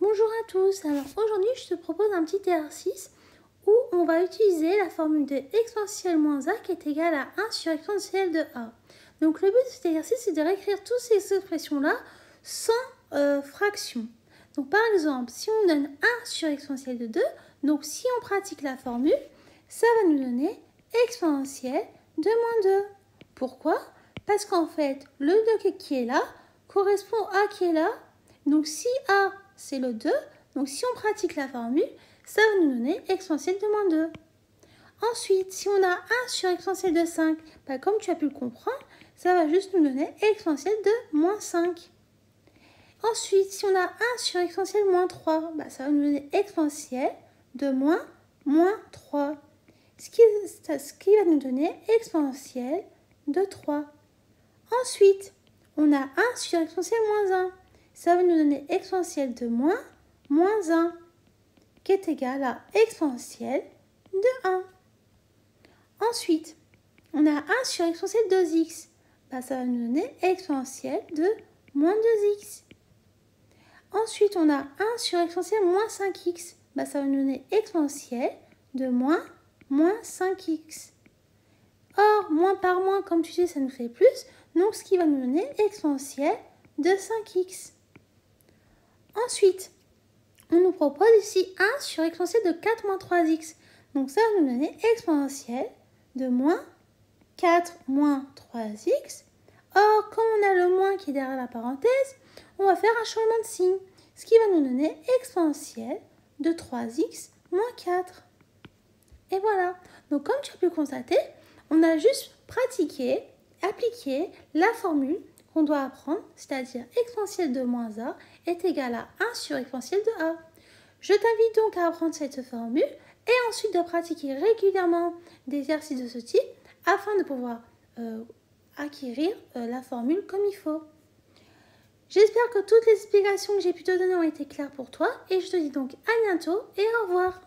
Bonjour à tous, alors aujourd'hui je te propose un petit exercice où on va utiliser la formule de exponentielle moins a qui est égale à 1 sur exponentielle de a. Donc le but de cet exercice c'est de réécrire toutes ces expressions-là sans fraction. Donc par exemple, si on donne 1 sur exponentielle de 2, donc si on pratique la formule, ça va nous donner exponentielle de moins 2. Pourquoi? Parce qu'en fait, le 2 qui est là correspond à A qui est là. Donc si A c'est le 2, donc si on pratique la formule, ça va nous donner exponentielle de moins 2. Ensuite, si on a 1 sur exponentielle de 5, comme tu as pu le comprendre, ça va juste nous donner exponentielle de moins 5. Ensuite, si on a 1 sur exponentielle moins 3, ça va nous donner exponentielle de moins 3. Ce qui va nous donner exponentielle de 3. Ensuite, on a 1 sur exponentielle moins 1. Ça va nous donner exponentielle de moins 1, qui est égal à exponentielle de 1. Ensuite, on a 1 sur exponentielle de 2x. Ça va nous donner exponentielle de moins 2x. Ensuite, on a 1 sur exponentielle moins 5x. Ça va nous donner exponentielle de moins 5x. Or, moins par moins, comme tu sais, ça nous fait plus. Donc, ce qui va nous donner exponentielle de 5x. Ensuite, on nous propose ici 1 sur exponentielle de 4 moins 3x. Donc, ça va nous donner exponentielle de moins 4 moins 3x. Or, comme on a le moins qui est derrière la parenthèse, on va faire un changement de signe. Ce qui va nous donner exponentielle de 3x moins 4. Et voilà. Donc, comme tu as pu constater, on a juste pratiqué, appliqué la formule qu'on doit apprendre, c'est-à-dire exponentielle de moins a est égale à 1 sur exponentielle de a. Je t'invite donc à apprendre cette formule et ensuite de pratiquer régulièrement des exercices de ce type afin de pouvoir acquérir la formule comme il faut. J'espère que toutes les explications que j'ai pu te donner ont été claires pour toi et je te dis donc à bientôt et au revoir.